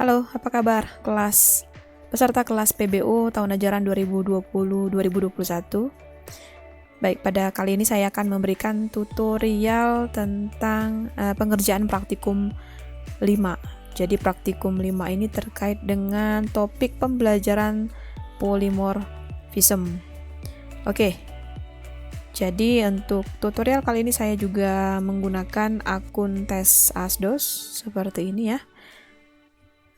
Halo, apa kabar peserta kelas PBU tahun ajaran 2020-2021? Baik, pada kali ini saya akan memberikan tutorial tentang pengerjaan praktikum 5. Jadi praktikum 5 ini terkait dengan topik pembelajaran polimorfism. Oke. Jadi untuk tutorial kali ini saya juga menggunakan akun tes Asdos seperti ini ya.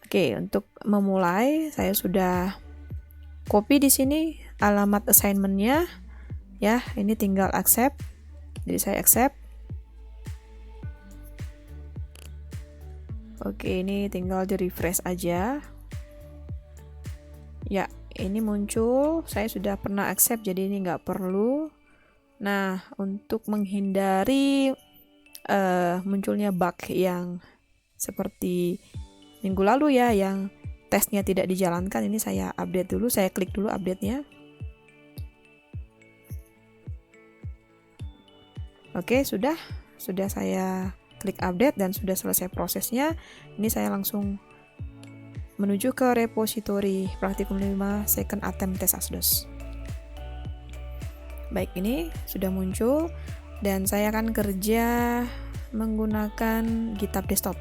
Oke, untuk memulai saya sudah copy di sini alamat assignment-nya ya. Ini tinggal accept. Jadi saya accept. Oke, ini tinggal di-refresh aja. Ya, ini muncul. Saya sudah pernah accept, jadi ini nggak perlu. Nah, untuk menghindari munculnya bug yang seperti minggu lalu ya, yang tesnya tidak dijalankan, ini saya update dulu. Saya klik dulu update-nya. Oke, sudah saya klik update dan sudah selesai prosesnya. Ini saya langsung menuju ke repository praktikum 5 second attempt tes Asdos. Baik, ini sudah muncul dan saya akan kerja menggunakan GitHub desktop.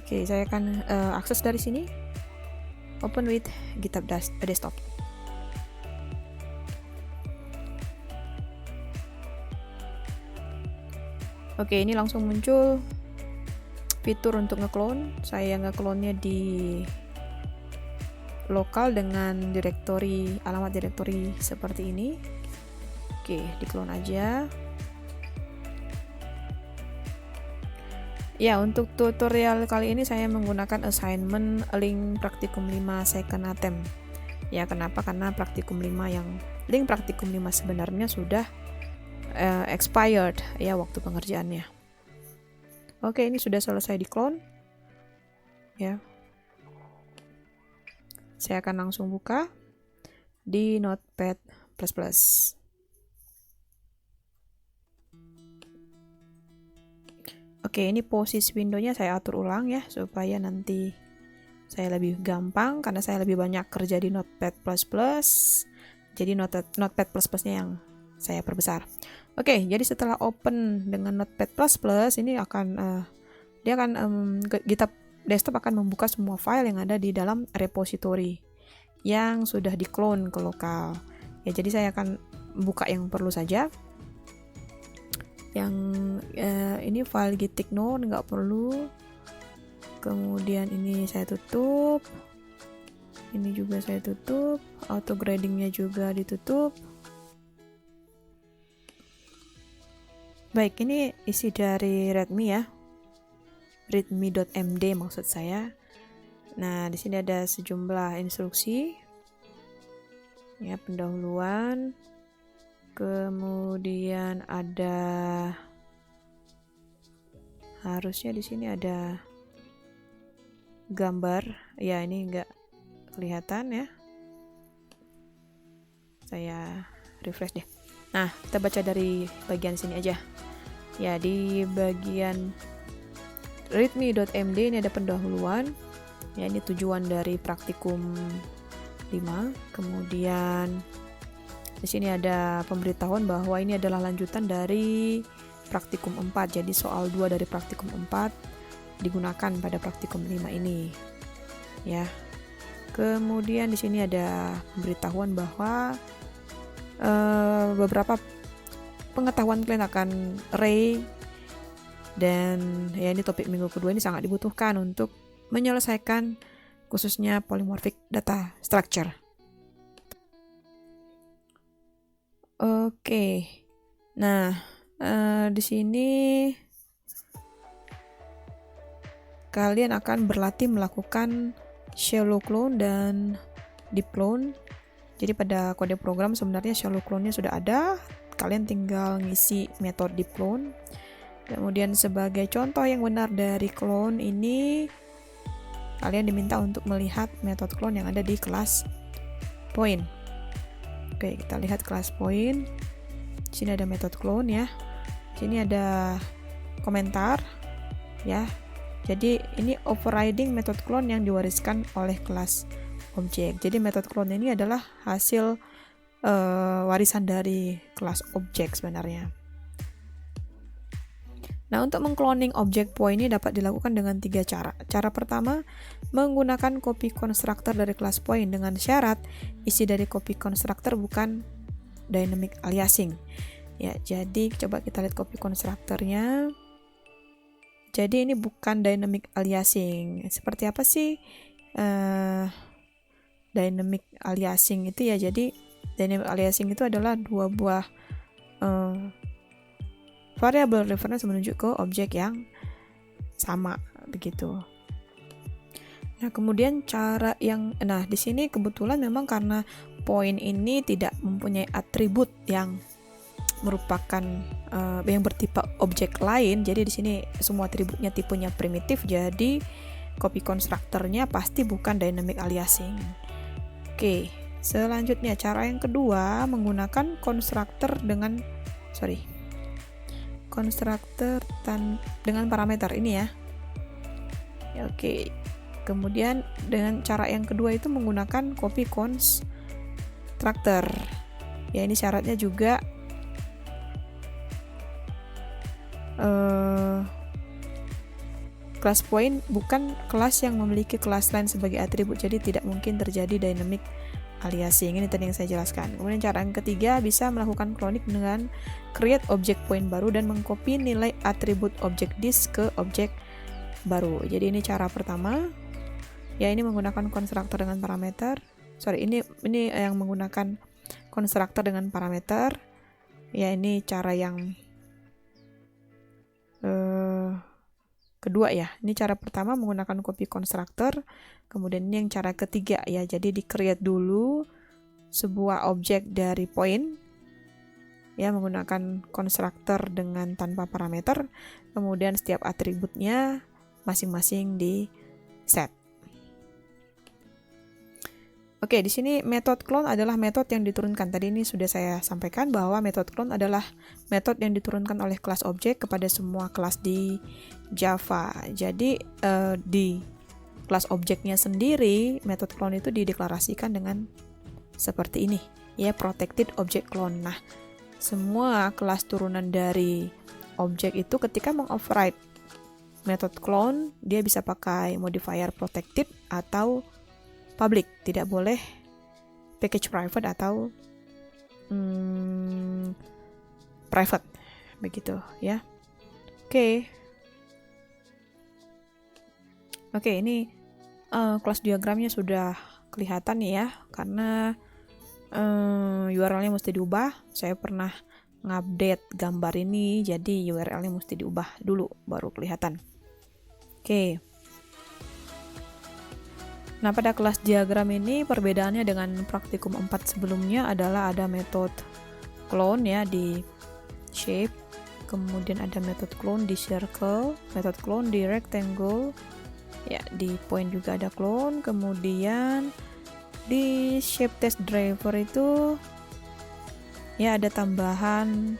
Oke, saya akan akses dari sini. Open with GitHub desktop. Oke, ini langsung muncul fitur untuk nge-clone. Saya nge-clone-nya di lokal dengan alamat direktori seperti ini. Oke, di-clone aja. Ya, untuk tutorial kali ini saya menggunakan assignment link praktikum 5 second attempt. Ya, kenapa? Karena link praktikum 5 sebenarnya sudah expired ya waktu pengerjaannya. Oke, ini sudah selesai di-clone. Ya. Saya akan langsung buka di Notepad++. Oke, ini posisi windownya saya atur ulang ya, supaya nanti saya lebih gampang, karena saya lebih banyak kerja di Notepad++. Jadi Notepad++-nya yang saya perbesar. Oke, jadi setelah open dengan Notepad++, ini GitHub desktop akan membuka semua file yang ada di dalam repository yang sudah di-clone ke lokal. Ya, jadi saya akan buka yang perlu saja. Yang ini file git.node nggak perlu. Kemudian ini saya tutup. Ini juga saya tutup. Auto gradingnya juga ditutup. Baik, ini isi dari readme ya. readme.md maksud saya. Nah, di sini ada sejumlah instruksi. Ya, pendahuluan. Kemudian harusnya di sini ada gambar. Ya, ini nggak kelihatan ya. Saya refresh deh. Nah, kita baca dari bagian sini aja. Ya, di bagian readme.md ini ada pendahuluan. Ya, ini tujuan dari praktikum 5. Kemudian di sini ada pemberitahuan bahwa ini adalah lanjutan dari praktikum 4. Jadi soal 2 dari praktikum 4 digunakan pada praktikum 5 ini. Ya. Kemudian di sini ada pemberitahuan bahwa beberapa pengetahuan kalian akan array, dan ya ini topik minggu kedua ini sangat dibutuhkan untuk menyelesaikan khususnya polymorphic data structure. Oke. Nah, di sini kalian akan berlatih melakukan shallow clone dan deep clone. Jadi pada kode program sebenarnya shallow clone-nya sudah ada. Kalian tinggal ngisi metode deep clone. Kemudian sebagai contoh yang benar dari clone ini, kalian diminta untuk melihat metode clone yang ada di kelas point. Oke, kita lihat kelas point. Di sini ada metode clone ya. Di sini ada komentar ya. Jadi ini overriding method clone yang diwariskan oleh kelas objek. Jadi method clone ini adalah hasil warisan dari kelas objek sebenarnya. Nah, untuk mengcloning objek point ini dapat dilakukan dengan 3 cara. Cara pertama, menggunakan copy constructor dari kelas point dengan syarat isi dari copy constructor bukan dynamic aliasing. Ya, jadi coba kita lihat copy constructornya. Jadi ini bukan dynamic aliasing. Seperti apa sih dynamic aliasing itu ya? Jadi dynamic aliasing itu adalah dua buah variable reference menuju ke objek yang sama begitu. Nah, kemudian cara yang di sini kebetulan memang karena point ini tidak mempunyai atribut yang merupakan yang bertipe objek lain, jadi di sini semua atributnya tipenya primitif, jadi copy constructornya pasti bukan dynamic aliasing. Oke, selanjutnya cara yang kedua menggunakan constructor dengan parameter ini ya. Oke. Kemudian dengan cara yang kedua itu menggunakan copy constructor. Ya, ini syaratnya juga class point bukan kelas yang memiliki kelas lain sebagai atribut, jadi tidak mungkin terjadi dynamic aliasing. Ini tadi yang saya jelaskan. Kemudian cara yang ketiga bisa melakukan cloning dengan create object point baru dan mengcopy nilai atribut objek this ke objek baru. Jadi ini cara pertama. Ya, ini menggunakan konstruktor dengan parameter. Ini yang menggunakan konstruktor dengan parameter. Ya, ini cara yang kedua ya. Ini cara pertama menggunakan copy constructor. Kemudian ini yang cara ketiga ya. Jadi di create dulu sebuah objek dari point ya menggunakan konstruktor dengan tanpa parameter. Kemudian setiap atributnya masing-masing di set. Oke, di sini method clone adalah metode yang diturunkan. Tadi ini sudah saya sampaikan bahwa method clone adalah metode yang diturunkan oleh kelas objek kepada semua kelas di Java. Jadi di kelas objeknya sendiri, method clone itu dideklarasikan dengan seperti ini, ya, protected object clone. Nah, semua kelas turunan dari objek itu ketika mengoverride method clone, dia bisa pakai modifier protected atau public, tidak boleh package private atau private, begitu ya. Oke, ini kelas diagramnya sudah kelihatan nih ya, karena URL-nya mesti diubah. Saya pernah ngupdate gambar ini, jadi URL-nya mesti diubah dulu baru kelihatan. Oke. Nah, pada kelas diagram ini perbedaannya dengan praktikum 4 sebelumnya adalah ada metode clone ya di shape, kemudian ada metode clone di circle, metode clone di rectangle, ya di point juga ada clone, kemudian di shape test driver itu ya ada tambahan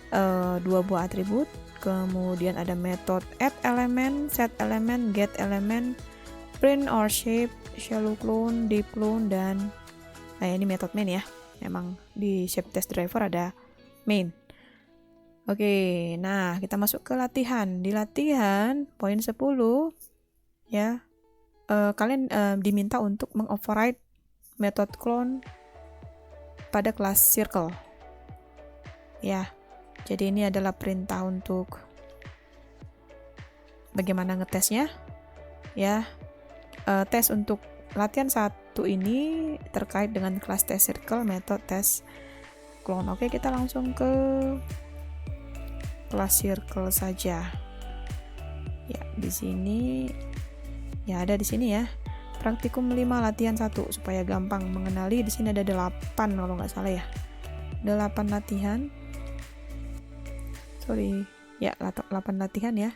2 buah atribut, kemudian ada metode add element, set element, get element, print or shape, shallow clone, deep clone, dan ini metode main ya. Memang di shape test driver ada main. Oke, nah kita masuk ke latihan. Di latihan poin 10 ya, kalian diminta untuk mengoverride metode clone pada kelas circle. Ya, jadi ini adalah perintah untuk bagaimana ngetesnya. Ya, tes untuk latihan 1 ini terkait dengan kelas test circle, metode test clone. Oke, kita langsung ke kelas circle saja. Ya, di sini ya ada di sini ya. Praktikum 5 latihan 1 supaya gampang mengenali. Di sini ada 8 kalau nggak salah ya. 8 latihan. Ya, 8 latihan ya.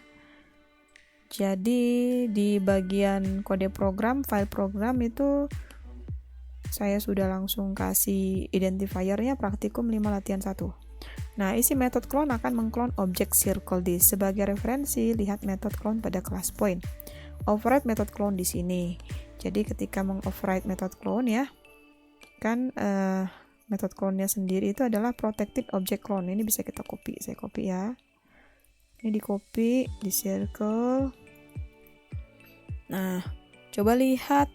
Jadi di bagian kode program, file program itu saya sudah langsung kasih identifiernya praktikum 5 latihan 1. Nah, isi metode clone akan mengclone objek circle disk. Sebagai referensi, lihat metode clone pada kelas point. Override metode clone di sini. Jadi ketika mengoverride metode clone ya, kan metode clone-nya sendiri itu adalah protected object clone. Ini bisa kita copy. Saya copy ya. Ini di copy, di circle. Nah, coba lihat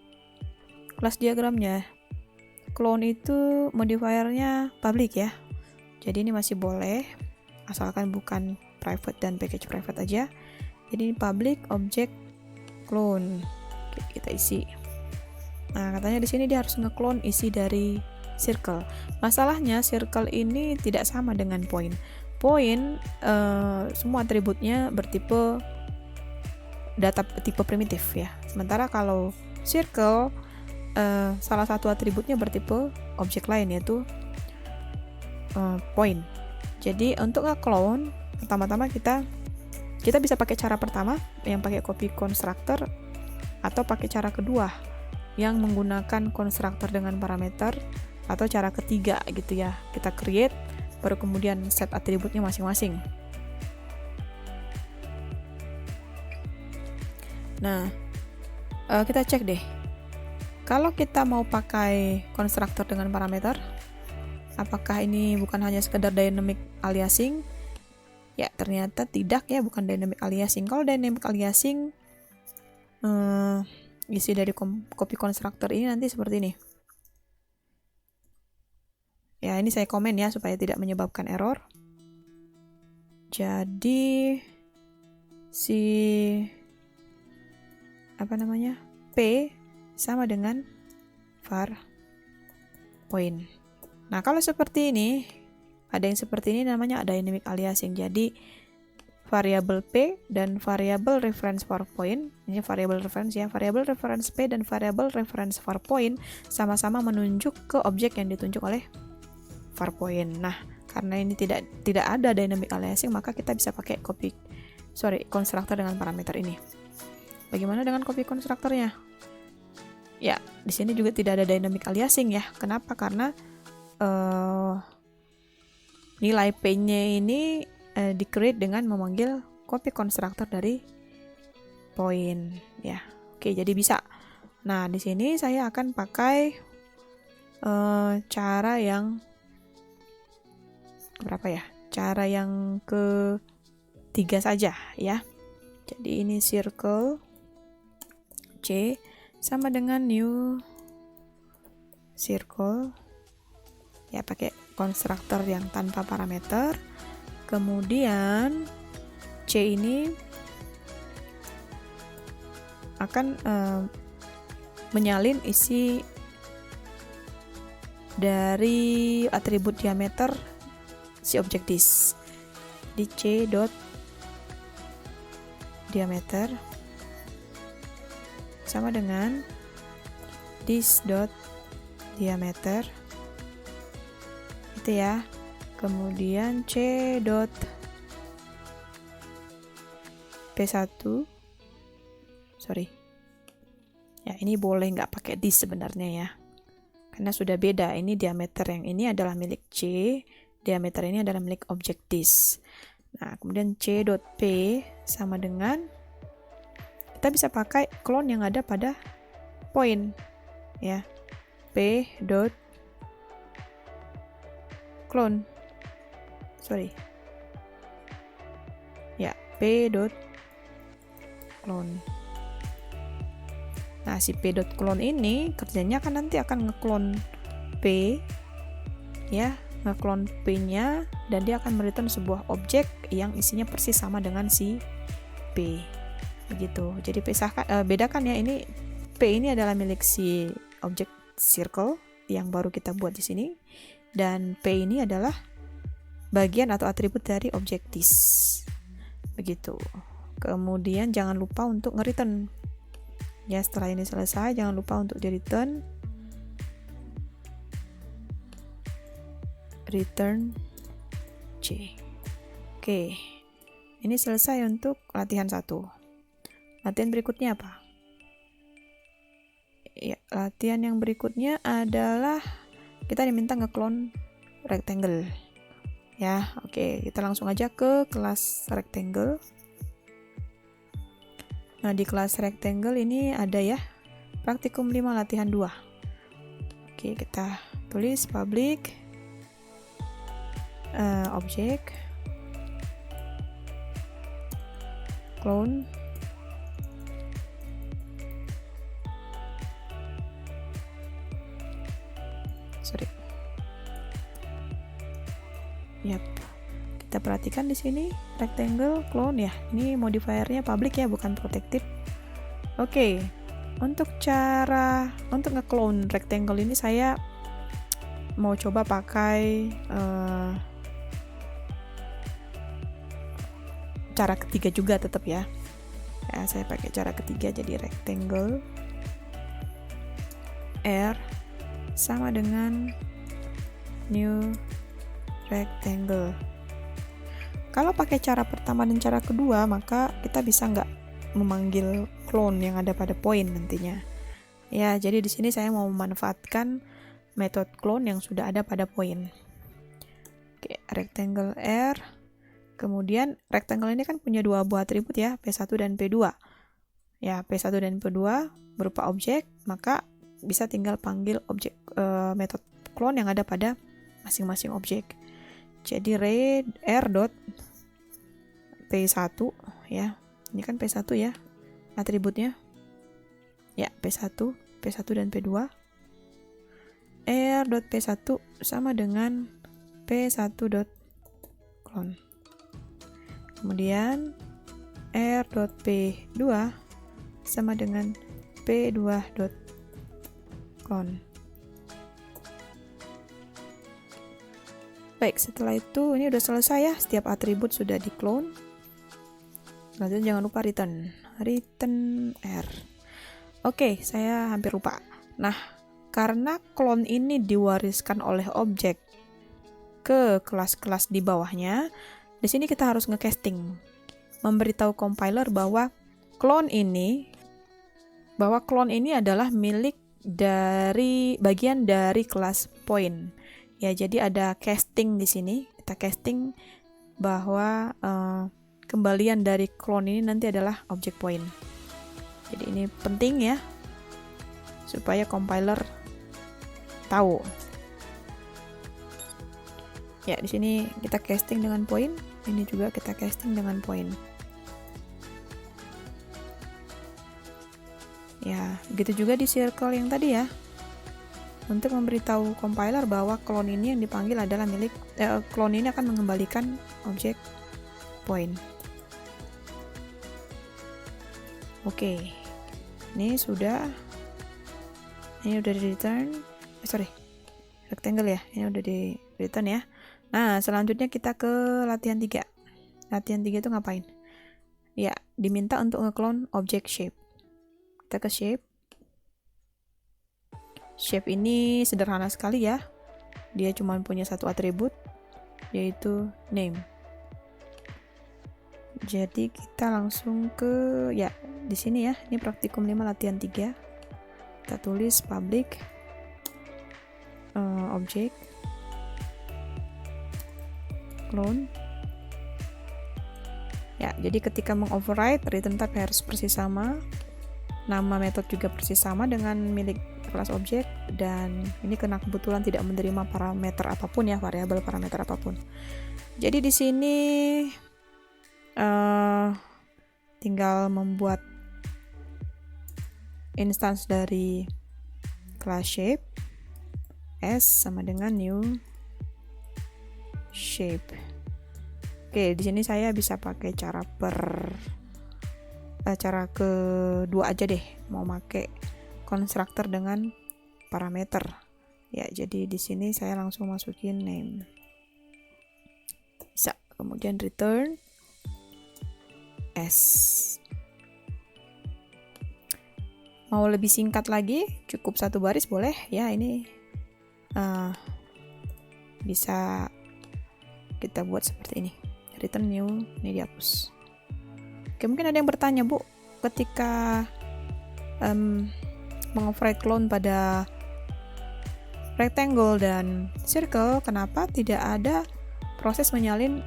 kelas diagramnya. Clone itu modifiernya public ya. Jadi ini masih boleh, asalkan bukan private dan package private aja. Jadi ini public object clone. Oke, kita isi. Nah, katanya di sini dia harus nge-clone isi dari circle. Masalahnya circle ini tidak sama dengan point. Point semua atributnya bertipe data tipe primitif ya. Sementara kalau circle salah satu atributnya bertipe objek lain yaitu point. Jadi untuk nge-clone pertama-tama kita bisa pakai cara pertama yang pakai copy constructor, atau pakai cara kedua yang menggunakan constructor dengan parameter, atau cara ketiga gitu ya, kita create baru kemudian set atributnya masing-masing. Nah, kita cek deh, kalau kita mau pakai constructor dengan parameter, apakah ini bukan hanya sekedar dynamic aliasing? Ya, ternyata tidak ya, bukan dynamic aliasing. Kalau dynamic aliasing, isi dari copy constructor ini nanti seperti ini. Ya, ini saya komen ya supaya tidak menyebabkan error. Jadi si P sama dengan var point. Nah, kalau seperti ini, ada yang seperti ini namanya dynamic aliasing. Jadi variabel P dan variabel reference var point, ini variabel reference ya, variabel reference P dan variabel reference var point sama-sama menunjuk ke objek yang ditunjuk oleh var point. Nah, karena ini tidak ada dynamic aliasing, maka kita bisa pakai constructor dengan parameter ini. Bagaimana dengan copy constructornya? Ya, di sini juga tidak ada dynamic aliasing ya. Kenapa? Karena nilai P-nya ini di-create dengan memanggil copy constructor dari point ya. Oke, jadi bisa. Nah, di sini saya akan pakai cara yang berapa ya? Cara yang ketiga saja ya. Jadi ini circle C sama dengan new circle ya, pakai konstruktor yang tanpa parameter. Kemudian C ini akan menyalin isi dari atribut diameter si objek disk di C dot diameter sama dengan disk dot diameter itu ya. Kemudian C dot P1, ya, ini boleh nggak pakai disk sebenarnya ya, karena sudah beda. Ini diameter yang ini adalah milik C, diameter ini adalah milik objek disk. Nah, kemudian C dot P sama dengan, kita bisa pakai clone yang ada pada point ya, P dot clone, ya, P dot clone. Nah, si P dot clone ini kerjanya kan nanti akan nge-clone P ya, nge-clone P-nya, dan dia akan mereturn sebuah objek yang isinya persis sama dengan si P. Begitu. Jadi bedakan ya, ini P ini adalah milik si objek circle yang baru kita buat di sini, dan P ini adalah bagian atau atribut dari objek disk. Begitu. Kemudian jangan lupa untuk nge-return. Ya, setelah ini selesai, jangan lupa untuk di-return. Return C. Oke. Ini selesai untuk latihan 1. Latihan berikutnya apa? Ya, latihan yang berikutnya adalah kita diminta nge-clone rectangle. ya. Oke, kita langsung aja ke kelas rectangle. Nah, di kelas rectangle ini ada ya praktikum 5 latihan 2. Oke, kita tulis public object clone Yap. Kita perhatikan di sini rectangle clone ya. Ini modifiernya public ya, bukan protected. Oke. Untuk nge-clone rectangle ini saya mau coba pakai cara ketiga juga tetap ya. Ya, saya pakai cara ketiga, jadi rectangle R sama dengan new rectangle. Kalau pakai cara pertama dan cara kedua, maka kita bisa nggak memanggil clone yang ada pada poin nantinya. Ya, jadi di sini saya mau memanfaatkan metode clone yang sudah ada pada poin. Oke, rectangle R. Kemudian rectangle ini kan punya dua buah atribut ya, P1 dan P2. Ya, P1 dan P2 berupa objek, maka bisa tinggal panggil objek metode clone yang ada pada masing-masing objek. Jadi r dot P1 ya. Ini kan P1 ya atributnya. Ya, P1 dan P2. R dot P1 sama dengan P1 dot clone. Kemudian R dot P2 sama dengan P2 dot clone. Baik, setelah itu ini udah selesai ya, setiap atribut sudah di clone. Selanjutnya jangan lupa return R. Oke, saya hampir lupa. Nah, karena clone ini diwariskan oleh objek ke kelas-kelas di bawahnya, di sini kita harus nge-casting, memberitahu compiler bahwa clone ini adalah milik dari bagian dari kelas point. Ya, jadi ada casting di sini. Kita casting bahwa kembalian dari clone ini nanti adalah object point. Jadi ini penting ya, supaya compiler tahu. Ya, di sini kita casting dengan point. Ini juga kita casting dengan point. Ya, begitu juga di circle yang tadi ya. Untuk memberitahu compiler bahwa clone ini yang dipanggil adalah milik clone ini akan mengembalikan objek point. Oke, ini udah di return. Rectangle ya, ini udah di return ya. Nah, selanjutnya kita ke latihan 3. Latihan 3 itu ngapain? Ya, diminta untuk nge-clone objek shape. Kita ke shape. Shape ini sederhana sekali ya. Dia cuma punya satu atribut, yaitu name. Jadi kita langsung ke ya, di sini ya. Ini praktikum 5 latihan 3. Kita tulis public object clone. Ya, jadi ketika mengoverride, return type harus persis sama. Nama metode juga persis sama dengan milik kelas objek, dan ini kena kebetulan tidak menerima parameter apapun ya, variabel parameter apapun. Jadi di sini tinggal membuat instance dari class shape s sama dengan new shape. Oke, di sini saya bisa pakai cara kedua aja deh, mau pakai konstruktor dengan parameter. Ya, jadi di sini saya langsung masukin name. Bisa. Kemudian return s. Mau lebih singkat lagi, cukup satu baris boleh ya. Ini bisa kita buat seperti ini. Return new, ini dihapus. Oke, mungkin ada yang bertanya, Bu, ketika mengoverride clone pada rectangle dan circle, kenapa tidak ada proses menyalin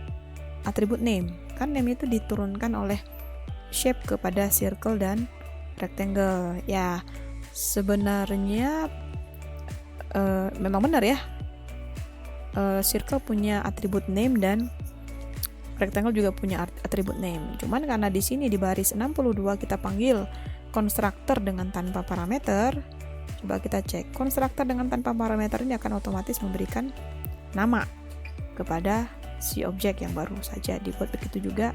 atribut name. Kan name itu diturunkan oleh shape kepada circle dan rectangle. Ya, sebenarnya memang benar ya. Circle punya atribut name dan rectangle juga punya atribut name. Cuman karena di sini di baris 62 kita panggil konstruktor dengan tanpa parameter. Coba kita cek. Konstruktor dengan tanpa parameter ini akan otomatis memberikan nama kepada si objek yang baru saja dibuat. Begitu juga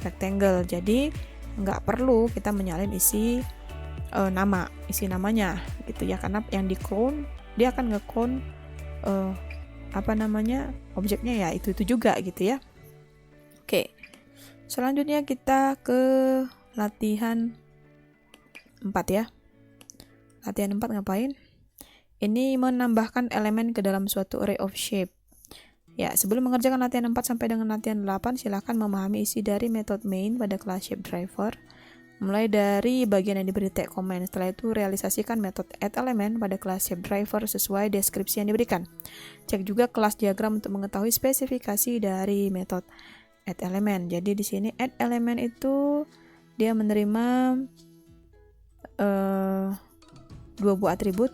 rectangle. Jadi nggak perlu kita menyalin isi namanya gitu ya, karena yang di clone dia akan nge-clone objeknya ya itu juga gitu ya. Oke. Selanjutnya kita ke latihan 4 ya. Latihan 4 ngapain? Ini menambahkan elemen ke dalam suatu array of shape. Ya, sebelum mengerjakan latihan 4 sampai dengan latihan 8, silakan memahami isi dari metode main pada kelas shape driver. Mulai dari bagian yang diberi tag comment. Setelah itu realisasikan metode add element pada kelas shape driver sesuai deskripsi yang diberikan. Cek juga kelas diagram untuk mengetahui spesifikasi dari metode add element. Jadi di sini add element itu dia menerima 2 buah atribut.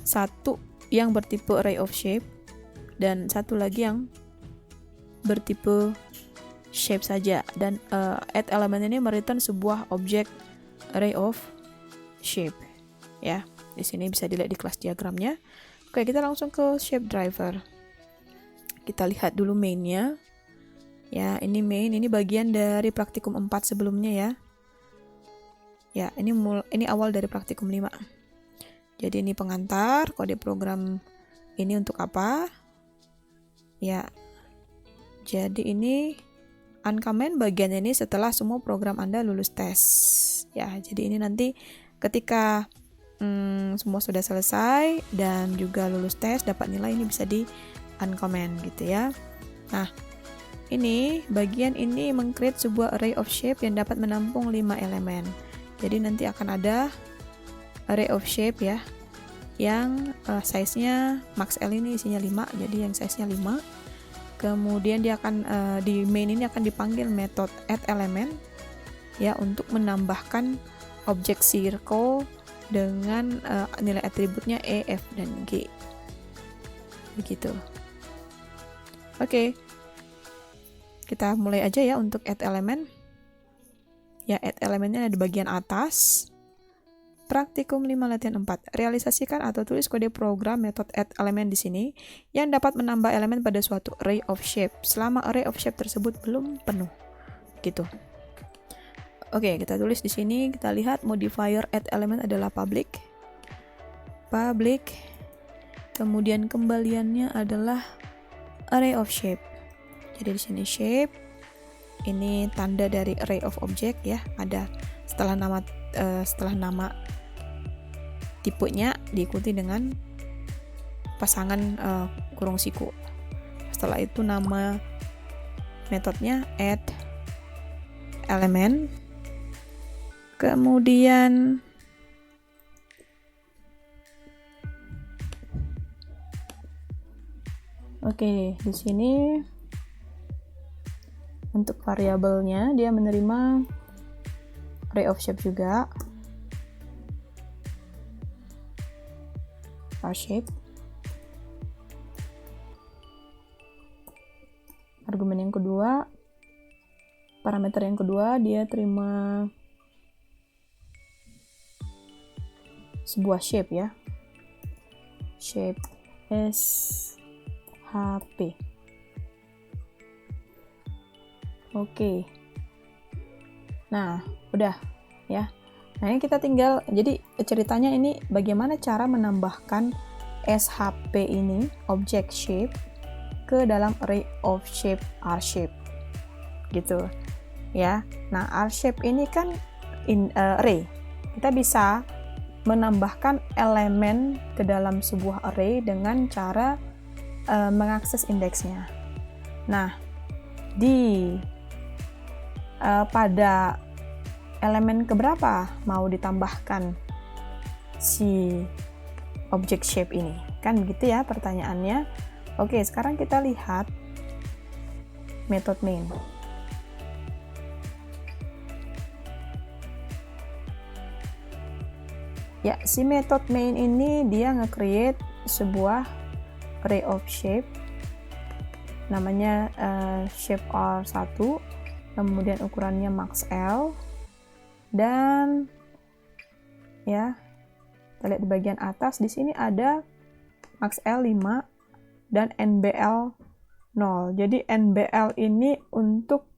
Satu yang bertipe array of shape dan satu lagi yang bertipe shape saja. Dan add element ini mereturn sebuah objek array of shape. Ya, di sini bisa dilihat di kelas diagramnya. Oke, kita langsung ke shape driver. Kita lihat dulu mainnya. Ya, ini main, ini bagian dari praktikum 4 sebelumnya ya. Ya, ini awal dari praktikum 5. Jadi ini pengantar, kode program ini untuk apa? Ya. Jadi ini uncomment bagian ini setelah semua program Anda lulus tes. Ya, jadi ini nanti ketika semua sudah selesai dan juga lulus tes dapat nilai, ini bisa di uncomment gitu ya. Nah, ini bagian ini meng-create sebuah array of shape yang dapat menampung 5 elemen. Jadi nanti akan ada array of shape ya, yang size-nya max L ini isinya 5, jadi yang size-nya 5. Kemudian dia akan di main ini akan dipanggil metode add element ya untuk menambahkan objek circle dengan nilai atributnya E, F, dan G. Begitu. Oke. Kita mulai aja ya untuk add element. Ya, add elemennya ada di bagian atas. Praktikum 5 latihan 4. Realisasikan atau tulis kode program metode add element di sini yang dapat menambah elemen pada suatu array of shape selama array of shape tersebut belum penuh. Gitu. Oke, kita tulis di sini, kita lihat modifier add element adalah public. Public. Kemudian kembaliannya adalah array of shape. Jadi di sini shape. Ini tanda dari array of object ya, ada setelah nama tipenya diikuti dengan pasangan kurung siku. Setelah itu nama metodenya add element. Kemudian di sini untuk variabelnya dia menerima array of shape juga. Shape. Argumen yang kedua, parameter yang kedua dia terima sebuah shape ya. Shape SHP. Oke. Nah, udah ya. Nah, ini kita tinggal, jadi ceritanya ini bagaimana cara menambahkan SHP ini, object shape, ke dalam array of shape R-shape. Gitu. Ya. Nah, R-shape ini kan array. Kita bisa menambahkan elemen ke dalam sebuah array dengan cara mengakses indeksnya. Nah, pada elemen keberapa mau ditambahkan si object shape ini? Kan begitu ya pertanyaannya. Oke, sekarang kita lihat method main. Ya, si method main ini dia nge-create sebuah array of shape namanya shape R1, kemudian ukurannya max L, dan ya kita lihat di bagian atas di sini ada max L 5 dan NBL 0. Jadi NBL ini untuk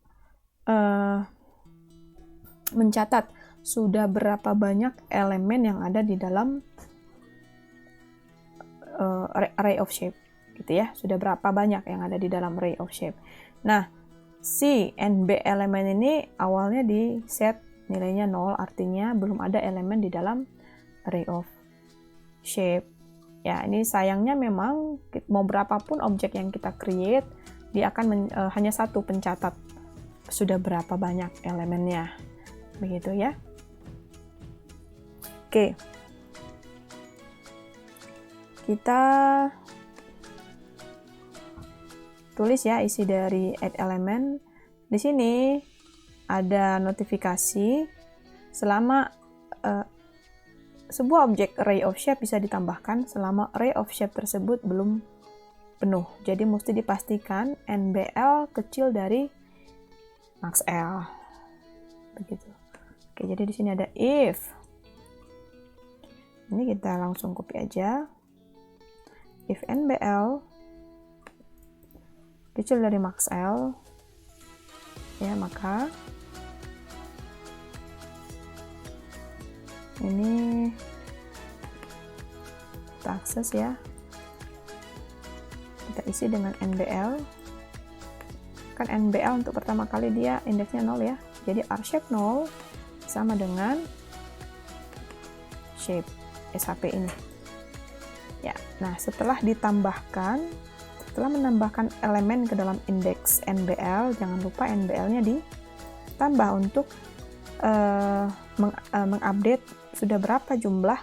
mencatat sudah berapa banyak elemen yang ada di dalam array of shape gitu ya, sudah berapa banyak yang ada di dalam array of shape. Nah, si NB elemen ini awalnya di set nilainya 0, artinya belum ada elemen di dalam array of shape. Ya, ini sayangnya memang mau berapapun objek yang kita create, dia akan hanya satu pencatat sudah berapa banyak elemennya. Begitu ya. Oke. Kita tulis ya isi dari add element. Di sini ada notifikasi selama sebuah objek array of shape bisa ditambahkan selama array of shape tersebut belum penuh. Jadi mesti dipastikan NBL kecil dari max L. Begitu. Oke, jadi di sini ada if. Ini kita langsung copy aja. If NBL kecil dari max L, ya maka ini kita akses ya, kita isi dengan NBL. Kan NBL untuk pertama kali dia indeksnya 0 ya, jadi R-shape 0 sama dengan shape SHP ini ya. Nah, setelah menambahkan elemen ke dalam indeks NBL, jangan lupa NBL-nya ditambah untuk mengupdate sudah berapa jumlah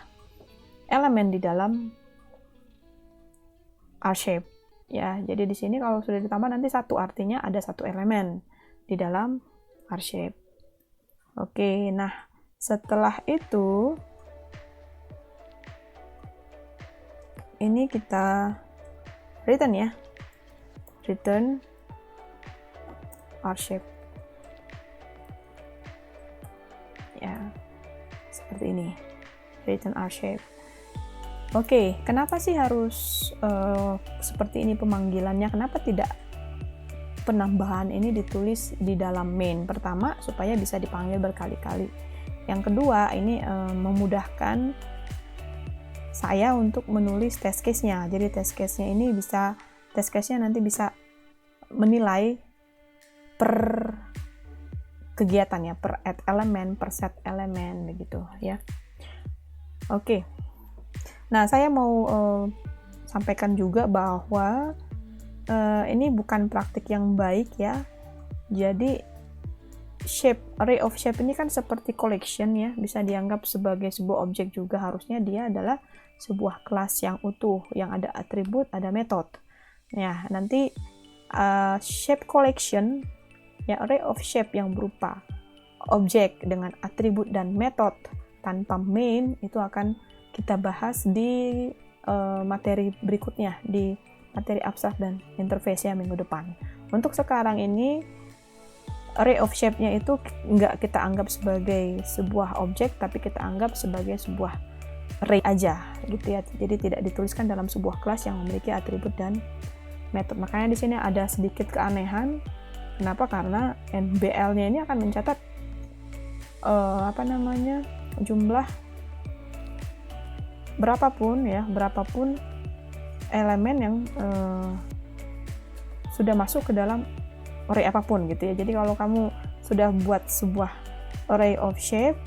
elemen di dalam R-shape ya. Jadi di sini kalau sudah ditambah nanti satu, artinya ada satu elemen di dalam R-shape. Oke, nah setelah itu ini kita return ya, return R-shape ya, seperti ini, return R-shape. Oke, kenapa sih harus seperti ini pemanggilannya? Kenapa tidak penambahan ini ditulis di dalam main? Pertama, supaya bisa dipanggil berkali-kali. Yang kedua, ini memudahkan saya untuk menulis test case-nya. Jadi test case-nya ini test case-nya nanti bisa menilai per kegiatan ya, per add elemen, per set elemen begitu ya. Oke. Nah, saya mau sampaikan juga bahwa ini bukan praktik yang baik ya. Jadi array of shape ini kan seperti collection ya, bisa dianggap sebagai sebuah objek juga. Harusnya dia adalah sebuah kelas yang utuh, yang ada atribut, ada metode. Ya, nanti shape collection ya, array of shape yang berupa objek dengan atribut dan metode tanpa main itu akan kita bahas di materi berikutnya, di materi abstrak dan interface ya minggu depan. Untuk sekarang ini array of shape-nya itu nggak kita anggap sebagai sebuah objek, tapi kita anggap sebagai sebuah array aja gitu ya. Jadi tidak dituliskan dalam sebuah kelas yang memiliki atribut dan metode. Makanya di sini ada sedikit keanehan. Kenapa? Karena NBL-nya ini akan mencatat jumlah berapapun elemen yang sudah masuk ke dalam array apapun gitu ya. Jadi kalau kamu sudah buat sebuah array of shape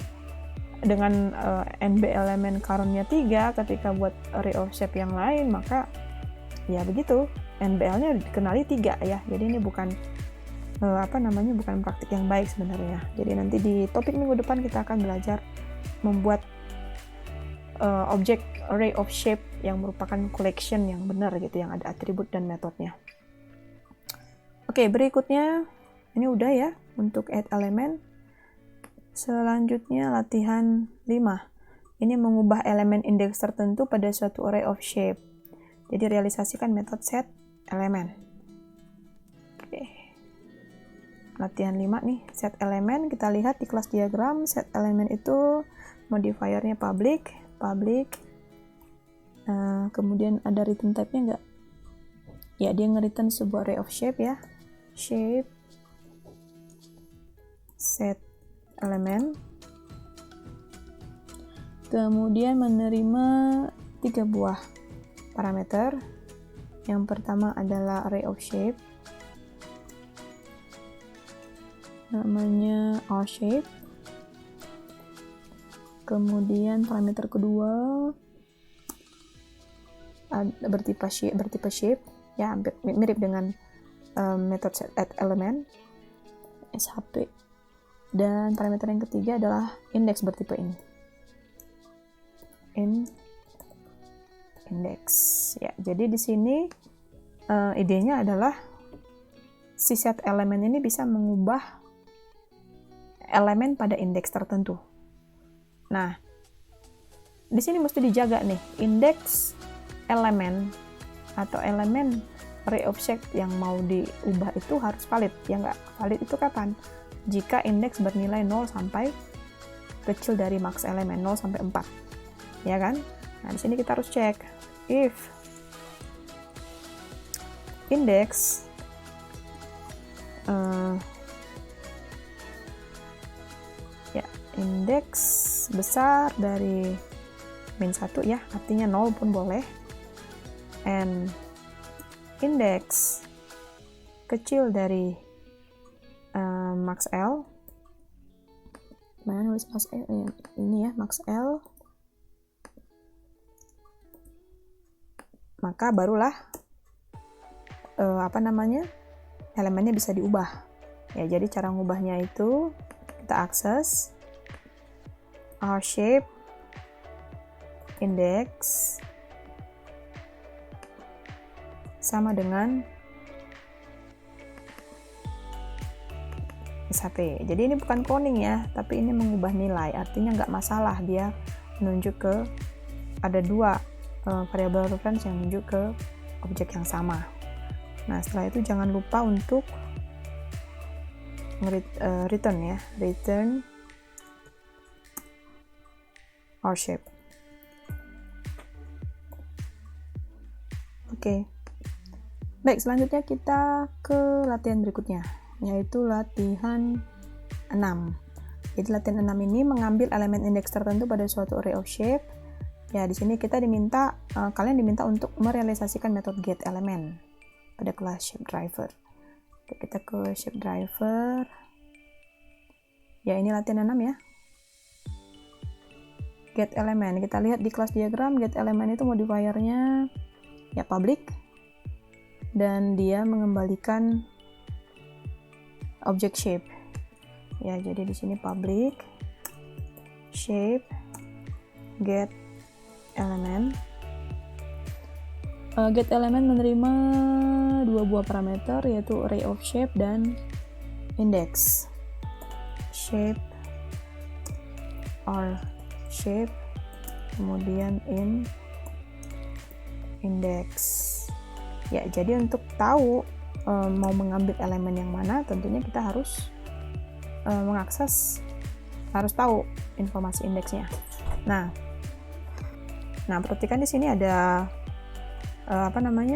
dengan NB elemen current-nya 3, ketika buat array of shape yang lain maka ya begitu, NBL-nya dikenali 3 ya. Jadi ini bukan bukan praktik yang baik sebenarnya. Jadi nanti di topik minggu depan kita akan belajar membuat objek array of shape yang merupakan collection yang benar gitu, yang ada atribut dan metodenya. Oke, berikutnya ini udah ya untuk add element. Selanjutnya latihan 5. Ini mengubah elemen indeks tertentu pada suatu array of shape. Jadi realisasikan metode set element. Oke. Latihan 5 nih, set element. Kita lihat di kelas diagram, set element itu modifiernya public. Kemudian ada return type-nya enggak? Ya, dia nge-return sebuah array of shape ya. Shape set element. Kemudian menerima 3 buah parameter. Yang pertama adalah array of shape, namanya R-shape. Kemudian parameter kedua bertipe shape ya, hampir mirip dengan metode set add element SHP. Dan parameter yang ketiga adalah index bertipe ini, index ya. Jadi di sini idenya adalah si set elemen ini bisa mengubah elemen pada indeks tertentu. Nah, di sini mesti dijaga nih, indeks elemen atau elemen array of shape yang mau diubah itu harus valid. Ya nggak valid itu kapan? Jika indeks bernilai 0 sampai kecil dari max elemen, 0 sampai 4. Ya kan? Nah, di sini kita harus cek if index indeks besar dari min 1 ya, artinya 0 pun boleh, and indeks kecil dari max L. Mana nulis max L? Ini ya, max L. Maka barulah elemennya bisa diubah. Ya, jadi cara ngubahnya itu kita akses R-shape index sama dengan SHP. Jadi ini bukan cloning ya, tapi ini mengubah nilai. Artinya nggak masalah dia menunjuk ke ada 2 variabel reference yang menunjuk ke objek yang sama. Nah, setelah itu jangan lupa untuk return ya, return R-shape. Oke. Baik, selanjutnya kita ke latihan berikutnya, yaitu latihan 6. Jadi latihan 6 ini mengambil elemen indeks tertentu pada suatu array of shape. Ya, di sini kita kalian diminta untuk merealisasikan metode get element pada kelas shape driver. Oke, kita ke shape driver. Ya, ini latihan 6 ya. Get element. Kita lihat di kelas diagram, get element itu modifiernya ya public, dan dia mengembalikan objek shape. Ya, jadi di sini public shape get element. Get element menerima 2 buah parameter, yaitu array of shape dan index. Shape or shape, kemudian index. Ya, jadi untuk tahu mau mengambil elemen yang mana, tentunya kita harus harus tahu informasi indeksnya. Nah, perhatikan di sini ada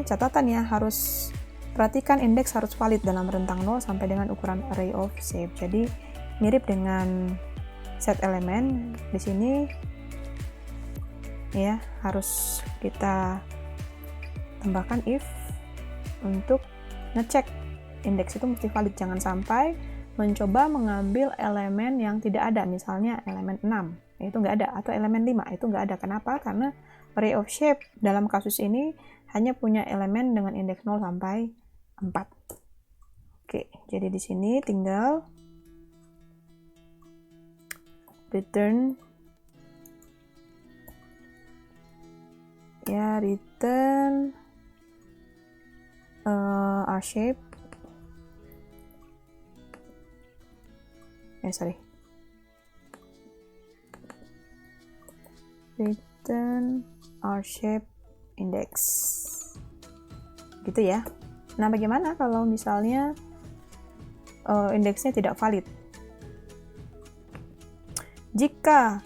catatan ya, harus perhatikan indeks harus valid dalam rentang 0 sampai dengan ukuran array of shape. Jadi mirip dengan set elemen di sini ya, harus kita tambahkan if untuk ngecek indeks itu mesti valid. Jangan sampai mencoba mengambil elemen yang tidak ada, misalnya elemen 6 itu nggak ada, atau elemen 5 itu nggak ada. Kenapa? Karena array of shape dalam kasus ini hanya punya elemen dengan indeks 0 sampai 4. Oke, jadi di sini tinggal return ya, return R shape, return R shape index, gitu ya. Nah, bagaimana kalau misalnya indeksnya tidak valid? Jika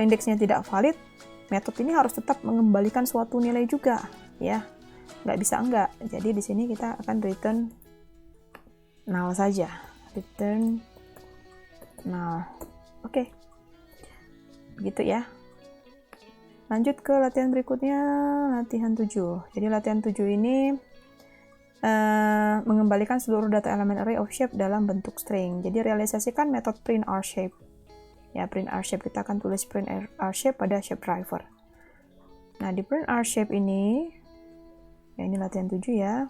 indeksnya tidak valid, metode ini harus tetap mengembalikan suatu nilai juga, ya. Nggak bisa enggak. Jadi di sini kita akan return null saja. Return null. Oke. Begitu ya. Lanjut ke latihan berikutnya, latihan 7. Jadi latihan 7 ini mengembalikan seluruh data elemen array of shape dalam bentuk string. Jadi realisasikan metode print R shape. Ya, print R shape, kita akan tulis print R shape pada shape driver. Nah, di print R shape ini, ya ini latihan 7 ya.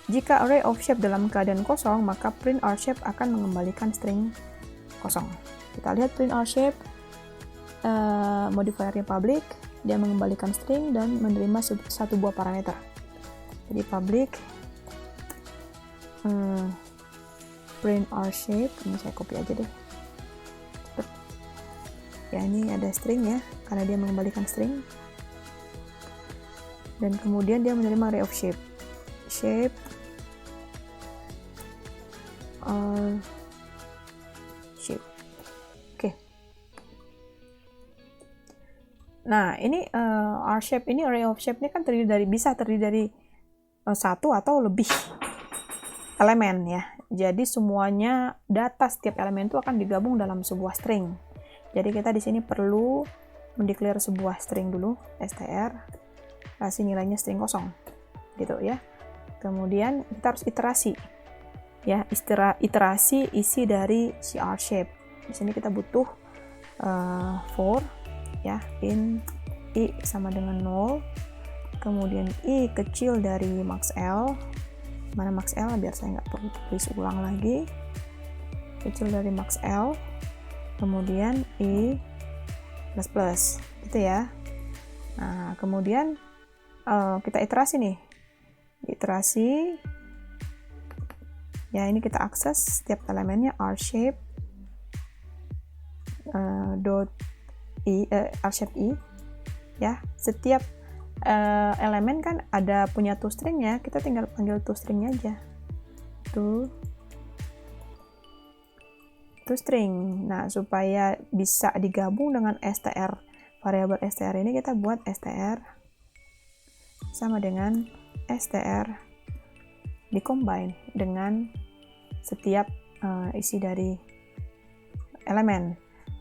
Jika array of shape dalam keadaan kosong, maka print R shape akan mengembalikan string kosong. Kita lihat print R shape, modifiernya public, dia mengembalikan string dan menerima satu buah parameter. Jadi public print R shape, ini saya copy aja deh. Ya, ini ada string ya, karena dia mengembalikan string. Dan kemudian dia menerima array of shape. Shape R shape. Oke. Nah, ini R shape ini, array of shape ini kan bisa terdiri dari satu atau lebih elemen ya. Jadi semuanya data setiap elemen itu akan digabung dalam sebuah string. Jadi kita di sini perlu mendeklar sebuah string dulu, str, kasih nilainya string kosong, gitu ya. Kemudian kita harus iterasi, ya, iterasi isi dari si R shape. Di sini kita butuh for, ya, in i sama dengan 0, kemudian i kecil dari max L. Mana max L, biar saya nggak perlu tulis ulang lagi. Kecil dari max L, kemudian i plus, gitu ya. Nah, kemudian kita iterasi nih, iterasi ya, ini kita akses setiap elemennya R shape R shape i, ya. Setiap elemen kan ada punya toString ya, kita tinggal panggil toString aja, toString. Nah, supaya bisa digabung dengan str, variabel str ini kita buat str sama dengan str dikombine dengan setiap isi dari elemen.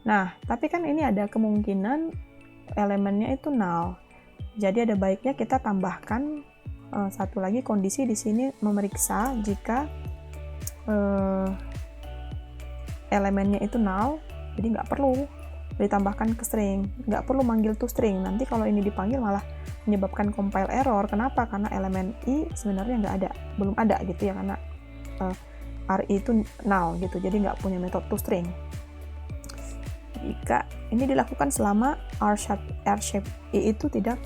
Nah, tapi kan ini ada kemungkinan elemennya itu null. Jadi ada baiknya kita tambahkan satu lagi kondisi di sini, memeriksa jika elemennya itu null, jadi nggak perlu ditambahkan ke string, nggak perlu manggil toString. Nanti kalau ini dipanggil malah menyebabkan compile error. Kenapa? Karena elemen i sebenarnya belum ada gitu ya, karena ri itu null gitu, jadi nggak punya metode toString. Jika ini dilakukan selama R shape i itu tidak,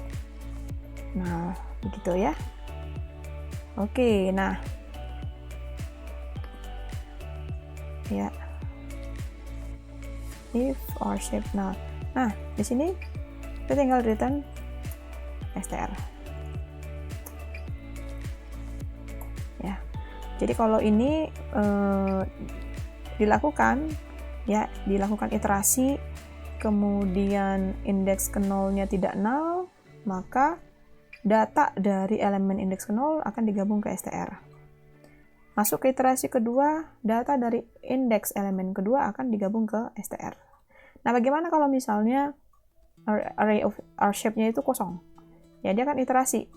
nah begitu ya. Oke, nah ya, if R shape null. Nah, di sini kita tinggal return str. Ya. Jadi kalau ini dilakukan iterasi, kemudian indeks ke nolnya tidak null, maka data dari elemen indeks ke nol akan digabung ke str. Masuk ke iterasi kedua, data dari indeks elemen kedua akan digabung ke str. Nah, bagaimana kalau misalnya array of R shape-nya itu kosong? Ya, dia akan iterasi.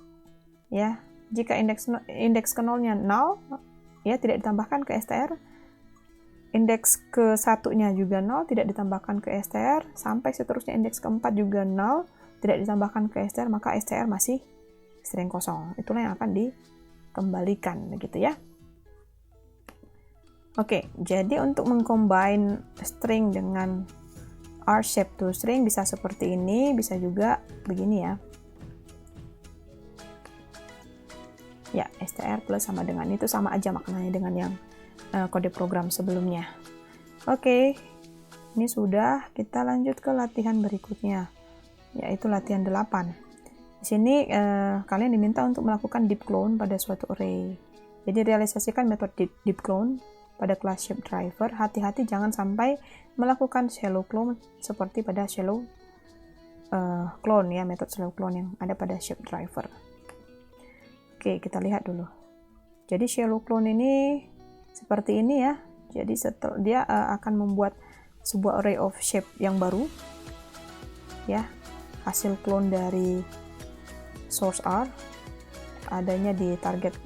Ya, jika indeks ke nolnya null, ya tidak ditambahkan ke str. Indeks ke satunya juga nol, tidak ditambahkan ke str, sampai seterusnya indeks keempat juga nol, tidak ditambahkan ke str, maka str masih string kosong. Itulah yang akan dikembalikan, begitu ya. Oke, jadi untuk mengcombine string dengan R shape to string bisa seperti ini, bisa juga begini ya. Ya, str plus sama dengan itu, sama aja maknanya dengan yang kode program sebelumnya. Oke, ini sudah, kita lanjut ke latihan berikutnya, yaitu latihan 8. Di sini kalian diminta untuk melakukan deep clone pada suatu array. Jadi realisasikan metode deep clone pada kelas shape driver. Hati-hati jangan sampai melakukan shallow clone seperti pada shallow clone ya, metode shallow clone yang ada pada shape driver. Oke, kita lihat dulu. Jadi shallow clone ini seperti ini ya. Jadi setelah dia akan membuat sebuah array of shape yang baru ya, hasil clone dari source R adanya di target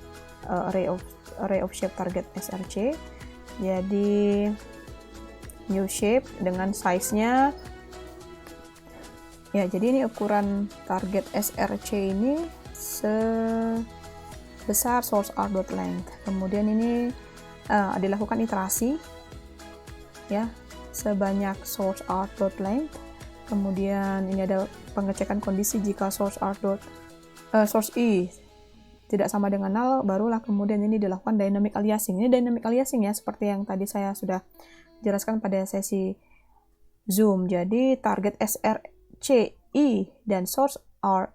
array of shape target src. Jadi new shape dengan size-nya ya, jadi ini ukuran target src ini sebesar source r.length. Kemudian ini dilakukan iterasi ya sebanyak source r.length. Kemudian ini ada pengecekan kondisi jika source i tidak sama dengan null, barulah kemudian ini dilakukan dynamic aliasing. Ini dynamic aliasing ya, seperti yang tadi saya sudah jelaskan pada sesi Zoom. Jadi target srci dan source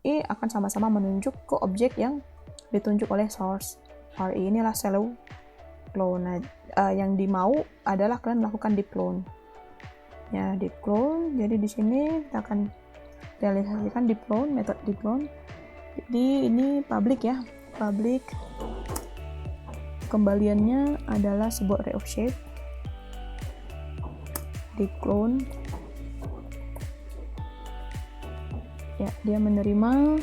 ri akan sama-sama menunjuk ke objek yang ditunjuk oleh source ri. Inilah shallow clone. Yang dimau adalah kalian melakukan deep clone. Ya, deep clone. Jadi di sini kita akan realisasikan deep clone, metode deep clone. Jadi ini public ya. Public kembaliannya adalah sebuah array of shape. Deep clone ya, dia menerima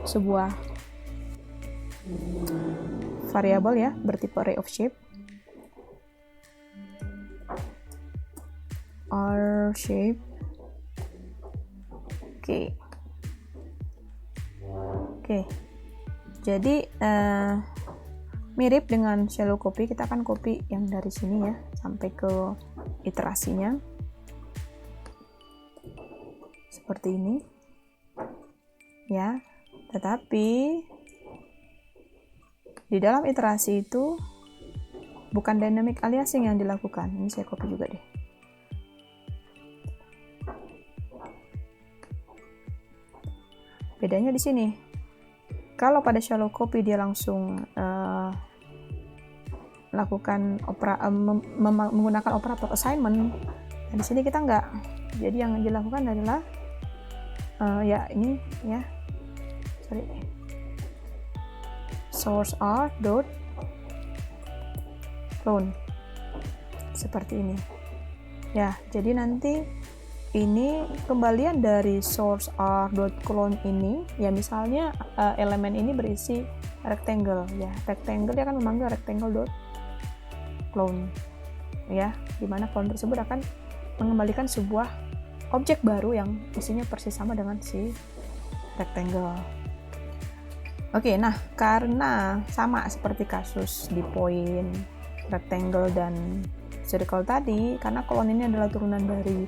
sebuah variabel ya bertipe array of shape, R shape. Oke. Jadi mirip dengan shallow copy, kita akan copy yang dari sini ya sampai ke iterasinya seperti ini ya. Tetapi di dalam iterasi itu bukan dynamic aliasing yang dilakukan. Ini saya copy juga deh. Bedanya di sini. Kalau pada shallow copy dia langsung melakukan menggunakan operator assignment. Dan di sini kita enggak. Jadi yang dilakukan adalah ya ini ya. Source r dot clone seperti ini. Ya, jadi nanti ini kembalian dari source r.clone ini ya, misalnya elemen ini berisi rectangle ya, rectangle dia akan memanggil rectangle.clone ya, dimana clone tersebut akan mengembalikan sebuah objek baru yang isinya persis sama dengan si rectangle. Oke, nah karena sama seperti kasus di point rectangle dan circle tadi, karena clone ini adalah turunan dari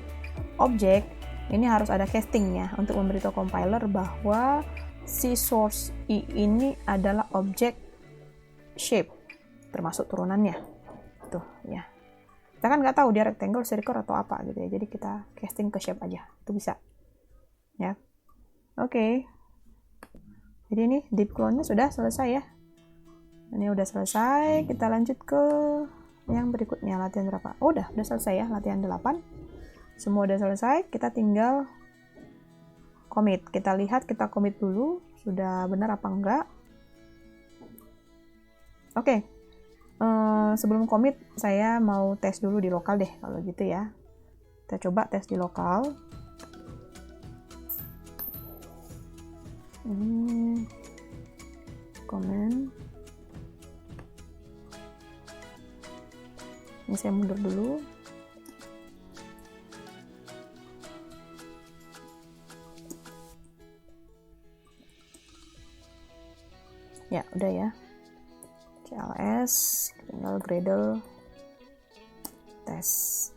objek, ini harus ada castingnya untuk memberitahu compiler bahwa si source i ini adalah objek shape termasuk turunannya tuh ya. Kita kan nggak tahu dia rectangle, circle atau apa gitu ya, jadi kita casting ke shape aja, itu bisa ya. Oke. Jadi ini deep clone-nya sudah selesai ya, ini udah selesai. Kita lanjut ke yang berikutnya, latihan berapa? Oh, udah selesai ya, latihan 8. Semua udah selesai, kita tinggal commit. Kita lihat, kita commit dulu, sudah benar apa enggak. Oke, sebelum commit, saya mau tes dulu di lokal deh, kalau gitu ya. Kita coba tes di lokal. Comment. Ini saya mundur dulu. Ya, udah ya. CLS, tinggal Gradle. Kita test.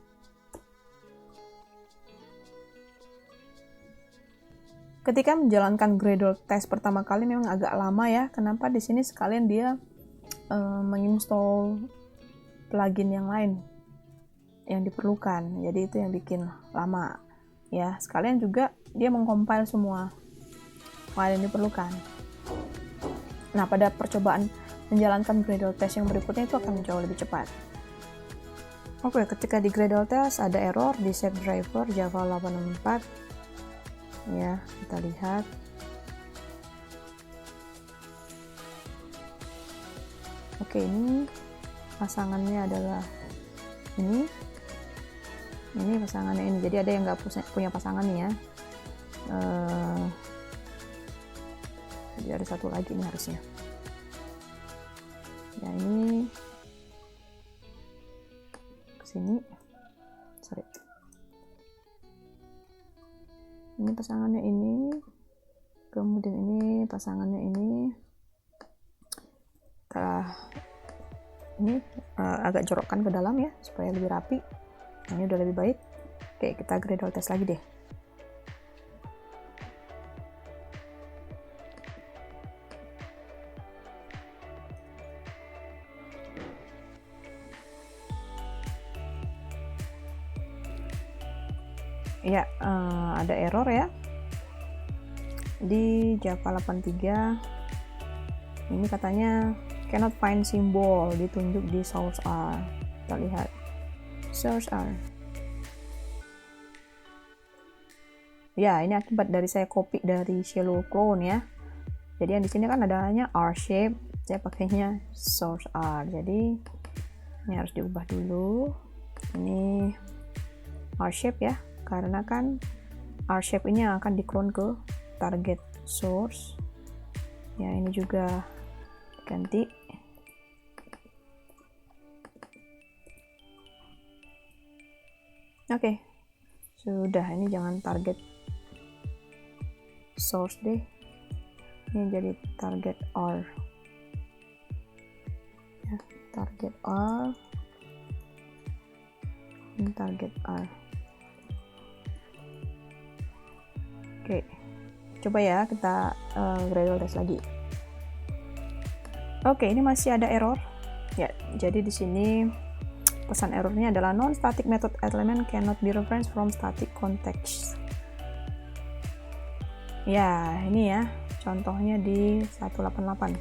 Ketika menjalankan Gradle test pertama kali memang agak lama ya. Kenapa? Di sini sekalian dia menginstall plugin yang lain yang diperlukan. Jadi itu yang bikin lama. Ya, sekalian juga dia mengcompile semua file yang diperlukan. Nah, pada percobaan menjalankan Gradle test yang berikutnya itu akan jauh lebih cepat. Oke, ketika di Gradle test ada error di shape driver Java 864. Ya, kita lihat. Oke, ini pasangannya adalah ini pasangannya ini. Jadi ada yang nggak punya pasangan nih ya. Jadi ada satu lagi nih harusnya. Ya, ini kesini. Sorry. Ini pasangannya ini, kemudian ini pasangannya ini. Ini agak jorokkan ke dalam ya supaya lebih rapi. Ini udah lebih baik. Oke, kita Gradle test lagi deh. Ya, ada error ya di Java 83. Ini katanya cannot find symbol, ditunjuk di source R. Kita lihat source R. Ya, ini akibat dari saya copy dari shallow clone ya. Jadi yang di sini kan adanya R shape, saya pakainya source R. Jadi ini harus diubah dulu. Ini R shape ya, karena kan R shape ini akan di-clone ke target source. Ya, ini juga ganti. Oke, sudah. Ini jangan target source deh. Ini jadi target R. Ya, target R. Ini target R. Oke, coba ya kita Gradle test lagi. Oke, ini masih ada error. Ya, jadi di sini pesan errornya adalah non-static method element cannot be referenced from static context. Ya, ini ya contohnya di 188.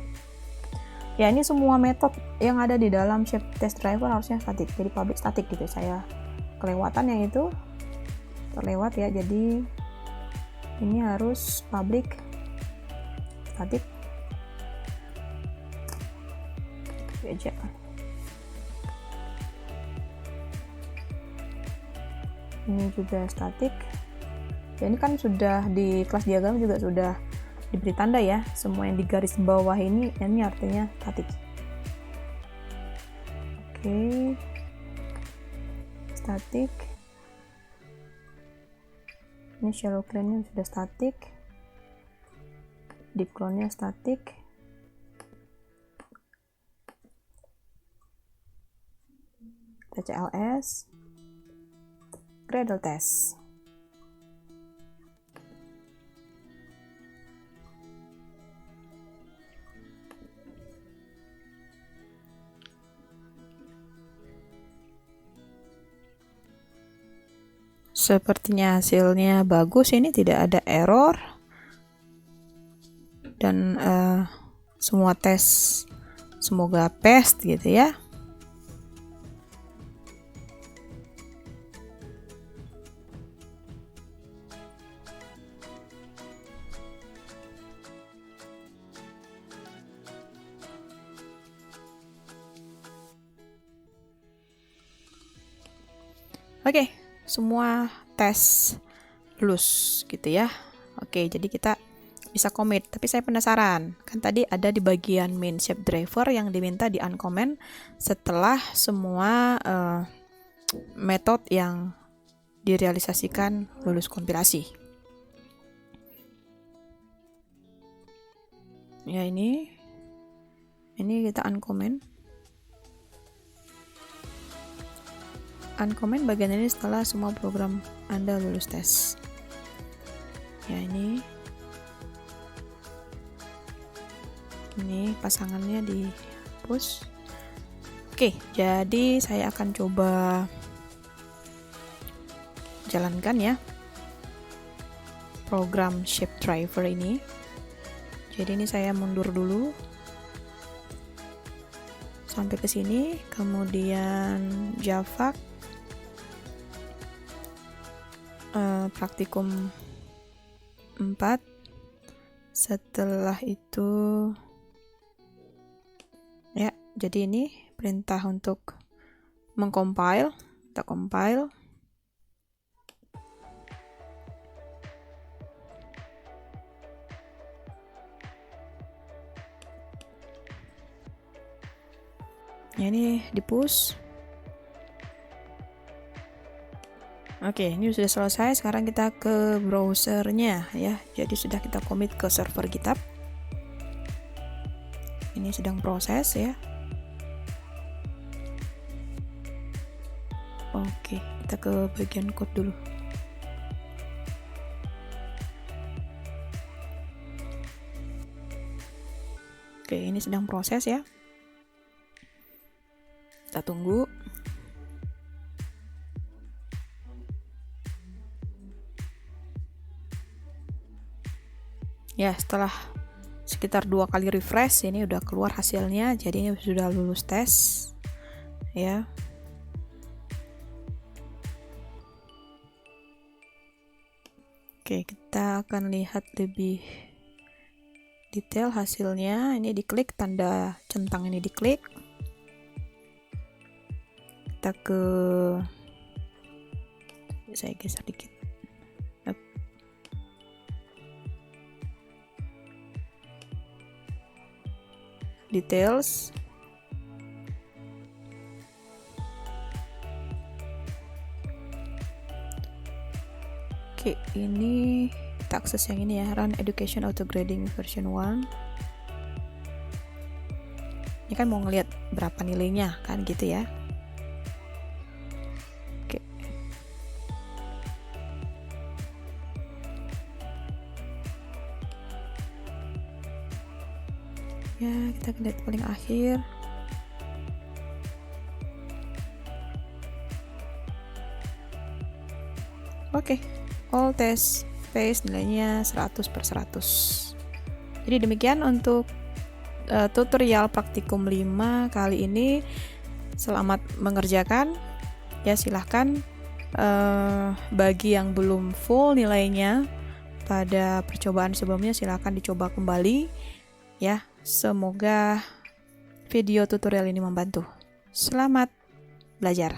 Ya, ini semua metode yang ada di dalam shape test driver harusnya static. Jadi public static gitu. Saya kelewatan yang itu. Terlewat ya. Jadi ini harus public static. Aja. Ini juga static. Ya, ini kan sudah di kelas diagram juga sudah diberi tanda ya. Semua yang di garis bawah ini artinya static. Oke. Static. Ini shallow clone-nya sudah static. Deep clone-nya static. TCLS Gradle test. Sepertinya hasilnya bagus, ini tidak ada error dan semua tes semoga pass gitu ya. Oke, semua tes lulus gitu ya. Oke, jadi kita bisa commit. Tapi saya penasaran, kan tadi ada di bagian main shape driver yang diminta di uncomment setelah semua metode yang direalisasikan lulus kompilasi. Ya, ini kita uncomment. uncomment bagian ini setelah semua program Anda lulus tes. Ya, ini pasangannya dihapus. Oke, jadi saya akan coba jalankan ya program Shape Driver ini. Jadi ini saya mundur dulu sampai ke sini, kemudian Java praktikum 4. Setelah itu ya, jadi ini perintah untuk mengcompile, kita compile. Ya, ini di push. Oke, ini sudah selesai. Sekarang kita ke browsernya ya. Jadi sudah kita commit ke server GitHub. Ini sedang proses ya. Oke, kita ke bagian code dulu. Oke, ini sedang proses ya. Kita tunggu. Ya, setelah sekitar 2 kali refresh, ini udah keluar hasilnya. Jadi ini sudah lulus tes ya. Oke, kita akan lihat lebih detail hasilnya. Ini diklik, tanda centang ini diklik. Kita ke, saya geser dikit. Details. Oke, ini kita akses yang ini ya, Run Education Auto Grading version 1. Ini kan mau ngelihat berapa nilainya kan gitu ya. Oke. Ya, kita lihat paling akhir. Oke. All test space nilainya 100/100. Jadi demikian untuk tutorial praktikum 5 kali ini. Selamat mengerjakan ya, silahkan bagi yang belum full nilainya pada percobaan sebelumnya silahkan dicoba kembali ya. Semoga video tutorial ini membantu. Selamat belajar.